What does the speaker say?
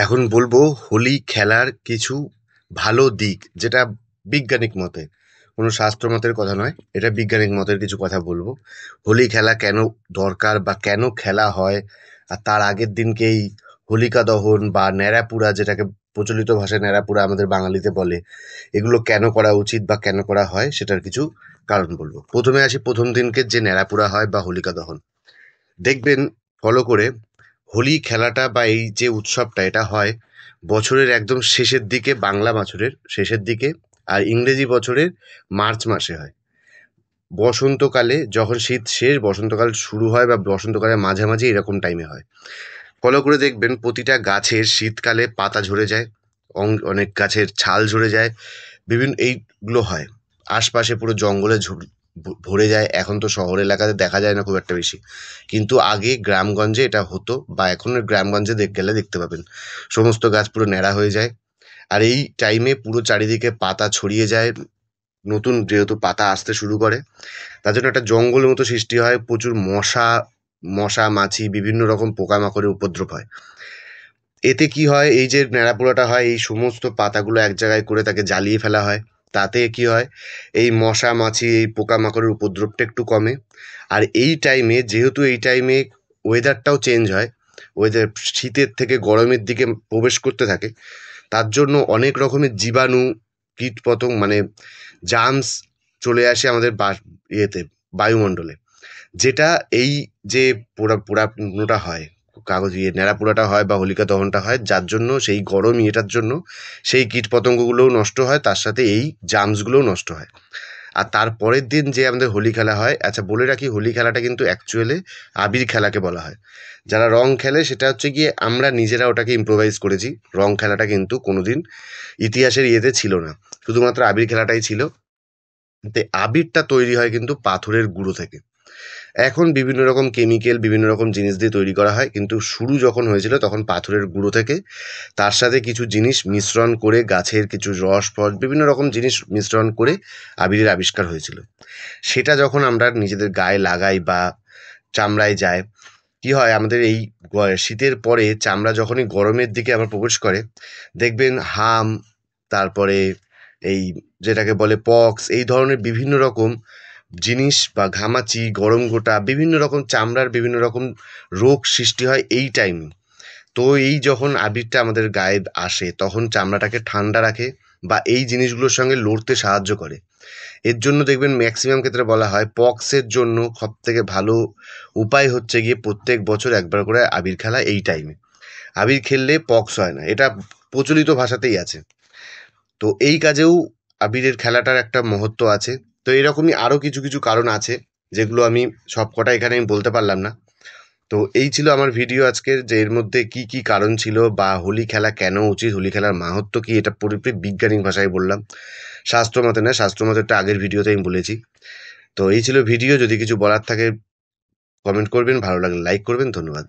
এখন বলবো হোলি খেলার কিছু ভালো দিক, যেটা বিজ্ঞানিক মতে, কোনো শাস্ত্র মতের কথা নয়, এটা বিজ্ঞানিক মতের কিছু কথা বলবো। হোলি খেলা কেন দরকার বা কেন খেলা হয়, আর তার আগের দিনকেই হোলিকা দহন বা ন্যাড়াপুরা, যেটাকে প্রচলিত ভাষায় ন্যাড়াপুরা আমাদের বাঙালিতে বলে, এগুলো কেন করা উচিত বা কেন করা হয় সেটার কিছু কারণ বলবো। প্রথমে আসি প্রথম দিনকে যে ন্যাড়াপুরা হয় বা হোলিকা দহন। দেখবেন, ফলো করে, হোলি খেলাটা বা এই যে উৎসবটা এটা হয় বছরের একদম শেষের দিকে, বাংলা বছরের শেষের দিকে, আর ইংরেজি বছরের মার্চ মাসে হয়। বসন্তকালে যখন শীত শেষ, বসন্তকাল শুরু হয় বা বসন্তকালের মাঝামাঝি এরকম টাইমে হয়। ফলো করে দেখবেন প্রতিটা গাছের শীতকালে পাতা ঝরে যায়, অনেক গাছের ছাল ঝরে যায়, বিভিন্ন এইগুলো হয়। আশপাশে পুরো জঙ্গলে ভরে যায়। এখন তো শহর এলাকাতে দেখা যায় না খুব একটা বেশি, কিন্তু আগে গ্রামগঞ্জে এটা হতো, বা এখনের গ্রামগঞ্জে গেলে দেখতে পাবেন সমস্ত গাছ পুরো ন্যাড়া হয়ে যায়। আর এই টাইমে পুরো চারিদিকে পাতা ছড়িয়ে যায়, নতুন যেহেতু পাতা আসতে শুরু করে, তার জন্য একটা জঙ্গলের মতো সৃষ্টি হয়। প্রচুর মশা, মাছি, বিভিন্ন রকম পোকামাকড়ের উপদ্রব হয়। এতে কি হয়, এই যে ন্যাড়াপোড়াটা হয়, এই সমস্ত পাতাগুলো এক জায়গায় করে তাকে জ্বালিয়ে ফেলা হয়। তাতে কি হয়, এই মশা মাছি, এই পোকামাকড়ের উপদ্রবটা একটু কমে। আর এই টাইমে, যেহেতু এই টাইমে ওয়েদারটাও চেঞ্জ হয়, ওয়েদার শীতের থেকে গরমের দিকে প্রবেশ করতে থাকে, তার জন্য অনেক রকমের জীবাণু, কীটপতঙ্গ, মানে জার্মস চলে আসে আমাদের ইয়েতে, বায়ুমণ্ডলে। যেটা এই যে পোড়ানোটা হয়, কাগজ ন্যাড়া পোড়াটা হয় বা হোলিকা দহনটা হয়, যার জন্য সেই গরম ইয়েটার জন্য সেই কীটপতঙ্গগুলোও নষ্ট হয়, তার সাথে এই জার্মসগুলোও নষ্ট হয়। আর তারপরের দিন যে আমাদের হোলি খেলা হয়, আচ্ছা বলে রাখি, হোলি খেলাটা কিন্তু অ্যাকচুয়ালি আবির খেলাকে বলা হয়। যারা রং খেলে সেটা হচ্ছে গিয়ে, আমরা নিজেরা ওটাকে ইম্প্রোভাইজ করেছি। রং খেলাটা কিন্তু কোনোদিন ইতিহাসের ইয়েতে ছিল না, শুধুমাত্র আবির খেলাটাই ছিল। আবিরটা তৈরি হয় কিন্তু পাথরের গুঁড়ো থেকে। এখন বিভিন্ন রকম কেমিক্যাল, বিভিন্ন রকম জিনিস দিয়ে তৈরি করা হয়, কিন্তু শুরু যখন হয়েছিল তখন পাথরের গুঁড়ো থেকে, তার সাথে কিছু জিনিস মিশ্রণ করে, গাছের কিছু রস ফস, বিভিন্ন রকম জিনিস মিশ্রণ করে আবিরের আবিষ্কার হয়েছিল। সেটা যখন আমরা নিজেদের গায়ে লাগাই বা চামড়ায় যায়, কি হয়, আমাদের এই শীতের পরে চামড়া যখনই গরমের দিকে আবার প্রবেশ করে, দেখবেন হাম, তারপরে এই যেটাকে বলে পক্স, এই ধরনের বিভিন্ন রকম জিনিস বা ঘামাচি, গরম গোটা, বিভিন্ন রকম চামড়ার বিভিন্ন রকম রোগ সৃষ্টি হয় এই টাইমে। তো এই যখন আবিরটা আমাদের গায়ে আসে, তখন চামড়াটাকে ঠান্ডা রাখে বা এই জিনিসগুলোর সঙ্গে লড়তে সাহায্য করে। এর জন্য দেখবেন ম্যাক্সিমাম ক্ষেত্রে বলা হয় পক্সের জন্য সব থেকে ভালো উপায় হচ্ছে গিয়ে প্রত্যেক বছর একবার করে আবির খেলা এই টাইমে। আবির খেললে পক্স হয় না, এটা প্রচলিত ভাষাতেই আছে। তো এই কাজেও আবিরের খেলাটার একটা মহত্ব আছে। তো এরকমই আরও কিছু কিছু কারণ আছে, যেগুলো আমি সব কটা এখানে আমি বলতে পারলাম না। তো এই ছিল আমার ভিডিও আজকের, যে এর মধ্যে কি কি কারণ ছিল, বা হোলি খেলা কেন উচিত, হোলি খেলার মাহাত্ম্য কি, এটা পুরোপুরি বৈজ্ঞানিক ভাষায় বললাম, শাস্ত্র মতে না। শাস্ত্র মতে একটা আগের ভিডিওতে আমি বলেছি। তো এই ছিল ভিডিও। যদি কিছু বলার থাকে কমেন্ট করবেন, ভালো লাগলে লাইক করবেন। ধন্যবাদ।